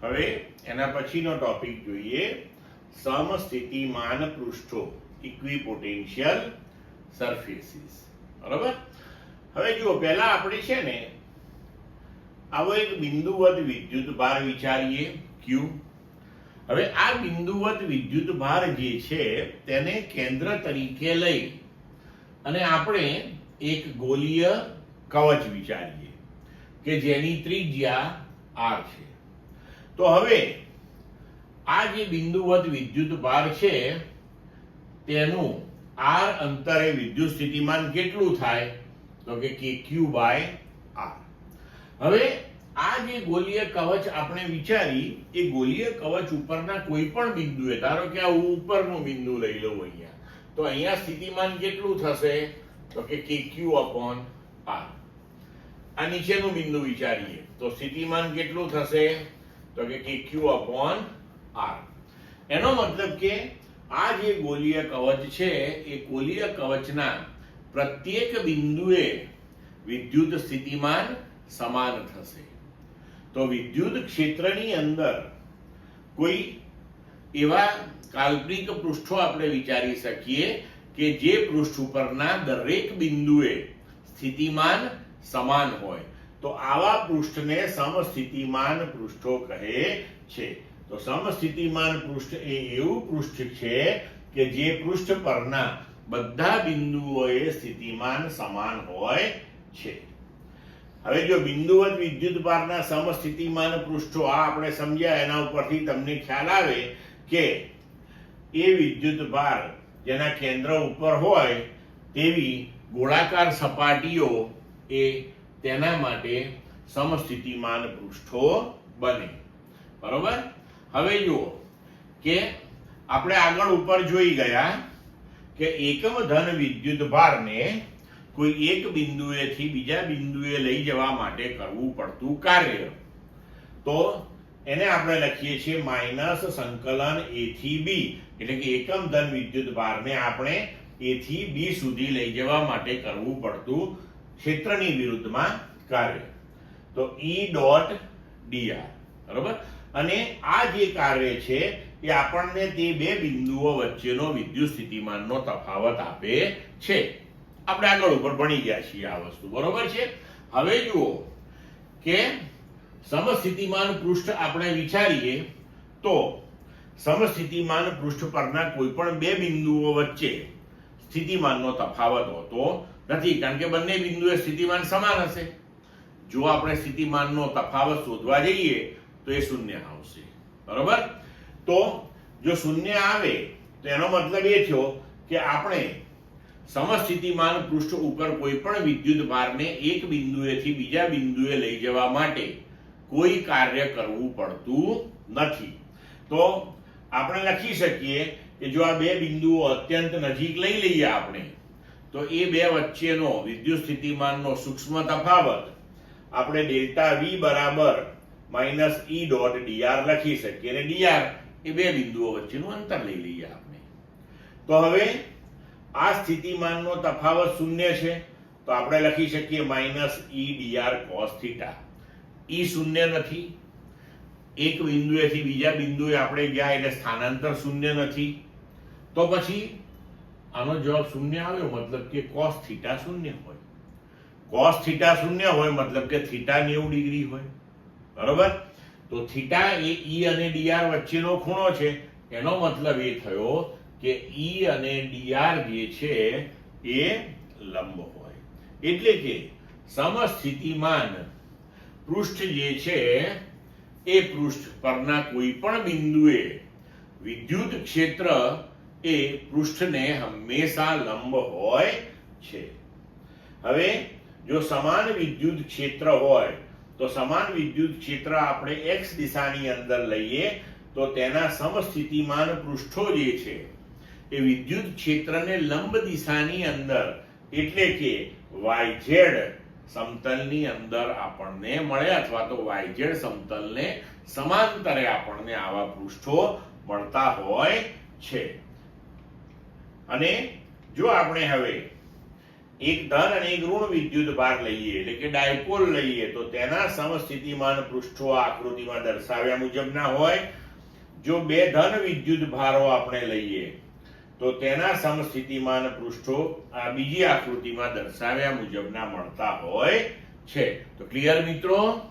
હવે એના પછીનો ટોપિક જોઈએ, સમસ્થિતિમાન પૃષ્ઠો, ઇક્વિપોટેન્શિયલ સરફેસીસ. બરાબર. હવે જુઓ, પહેલા આપણે છે ને આવો એક બિંદુવત વિદ્યુત ભાર વિચારીએ, ક્યુ. હવે આ બિંદુવત વિદ્યુત ભાર જે છે તેને કેન્દ્ર તરીકે લઈ અને આપણે એક ગોળીય કવચ વિચારીએ કે જેની ત્રિજ્યા r છે. તો હવે આ જે બિંદુવત વિદ્યુત ભાર છે તેનું r અંતરે વિદ્યુત સ્થિતિમાન કેટલું થાય? તો કે kq/r. હવે આ જે ગોળીય કવચ આપણે વિચારી, એ ગોળીય કવચ ઉપરના કોઈ પણ બિંદુએ, ધારો કે આ ઉપરનું બિંદુ લઈ લઉં અહીંયા, તો અહીંયા સ્થિતિમાન કેટલું થશે? તો કે kq/r. આ નીચેનું બિંદુ વિચારીએ તો સ્થિતિમાન કેટલું થશે? તો કે kq/r. એનો મતલબ કે આ જે ગોળીય કવચ છે એ ગોળીય કવચના પ્રત્યેક બિંદુએ વિદ્યુત સ્થિતિમાન સમાન થશે. તો વિદ્યુત ક્ષેત્રની અંદર કોઈ એવા કાલ્પનિક પૃષ્ઠો આપણે વિચારી શકીએ કે જે પૃષ્ઠ ઉપરના દરેક બિંદુએ સ્થિતિમાન સમાન હોય. તો આવા પૃષ્ઠને સમસ્થિતિમાન પૃષ્ઠો કહે છે. તો સમસ્થિતિમાન પૃષ્ઠ એ એવું પૃષ્ઠ છે કે જે પૃષ્ઠ પરના બધા બિંદુઓએ સ્થિતિમાન સમાન હોય છે. હવે જો બિંદુવત વિદ્યુત ભારના સમસ્થિતિમાન પૃષ્ઠો આ આપણે સમજ્યા, એના ઉપરથી તમને ખ્યાલ આવે કે એ વિદ્યુત ભાર જેના કેન્દ્ર ઉપર હોય તેવી ગોળાકાર સપાટીઓ એ તેના માટે સમસ્થિતિમાન પૃષ્ઠો બને. બરોબર. હવે જુઓ કે આપણે આગળ ઉપર જોઈ ગયા કે એકમ ધન વિદ્યુત ભારને કોઈ એક બિંદુએથી બીજા બિંદુએ લઈ જવા માટે કરવું પડતું કાર્ય, તો એને આપણે લખીએ છીએ માઇનસ સંકલન a થી b. એટલે કે એકમ ધન વિદ્યુત ભારને આપણે a થી b સુધી લઈ જવા માટે કરવું પડતું ક્ષેત્રની વિરુદ્ધમાં કાર્ય, તો E.dr. બરોબર. અને આ જે કાર્ય છે એ આપણને તે બે બિંદુઓ વચ્ચેનો વિદ્યુત સ્થિતિમાનનો તફાવત આપે છે. આપણે આગળ ઉપર ભણી ગયા છીએ આ વસ્તુ. બરોબર છે. હવે જુઓ કે સમસ્થિતિમાન પૃષ્ઠ આપણે વિચારીએ તો સમસ્થિતિમાન પૃષ્ઠ પરના કોઈ પણ બે બિંદુઓ વચ્ચે સ્થિતિમાનનો તફાવત હોતો નથી, કારણ કે બંને બિંદુએ સ્થિતિમાન સમાન હશે. જો આપણે સ્થિતિમાનનો તફાવત શોધવા જઈએ તો એ શૂન્ય આવશે. બરોબર. તો જો શૂન્ય આવે તો એનો મતલબ એ થયો કે આપણે સમસ્થિતિમાન પૃષ્ઠ ઉપર કોઈ પણ વિદ્યુત ભારને એક બિંદુએથી બીજા બિંદુએ લઈ જવા માટે કોઈ કાર્ય કરવું પડતું નથી. તો આપણે લખી શકીએ કે જો આ બે બિંદુઓ અત્યંત નજીક લઈ લઈએ આપણે, તો એ બે વચ્ચેનો વિદ્યુત સ્થિતિમાનનો સૂક્ષ્મ તફાવત આપણે ડેલ્ટા V બરાબર -E.dr લખી શકીએ. અને dr એ બે બિંદુઓ વચ્ચેનું અંતર લઈ લઈએ આપણે. તો હવે આ સ્થિતિમાનનો તફાવત શૂન્ય છે, તો આપણે લખી શકીએ -E.dr cos θ. E શૂન્ય નથી, એક બિંદુએથી બીજા બિંદુએ આપણે ગયા એટલે સ્થાનાંતર શૂન્ય નથી, તો પછી આનો જવાબ શૂન્ય આવ્યો, મતલબ કે cos θ શૂન્ય હોય. cos θ શૂન્ય હોય મતલબ કે θ 90 ડિગ્રી હોય. બરોબર. તો θ એ E અને dr વચ્ચેનો ખૂણો છે. એનો મતલબ એ થયો કે E અને dr જે છે એ લંબ હોય. એટલે કે સમસ્થિતિમાન પૃષ્ઠ જે છે એ પૃષ્ઠ પરના કોઈ પણ બિંદુએ વિદ્યુત ક્ષેત્ર એ પૃષ્ઠને હંમેશા લંબ હોય છે. હવે જો સમાન વિદ્યુત ક્ષેત્ર હોય તો સમાન વિદ્યુત ક્ષેત્ર આપણે x દિશાની અંદર લઈએ તો તેના સમસ્થિતિમાન પૃષ્ઠો જે છે એ વિદ્યુત ક્ષેત્રને લંબ દિશાની અંદર એટલે કે yz સમતલની અંદર આપણને મળે, અથવા તો yz સમતલને સમાંતરે આપણને આવા પૃષ્ઠો મળતા હોય છે. અને જો આપણે હવે એક ધન અને એક ઋણ વિદ્યુત ભાર લઈએ એટલે કે ડાયપોલ લઈએ તો તેના સમસ્થિતિમાન પૃષ્ઠો આ આકૃતિમાં દર્શાવ્યા મુજબના હોય. જો બે ધન વિદ્યુત ભારો આપણે લઈએ તો તેના સમસ્થિતિમાન પૃષ્ઠો આ બીજી આકૃતિમાં દર્શાવ્યા મુજબના મળતા હોય છે. તો ક્લિયર મિત્રો?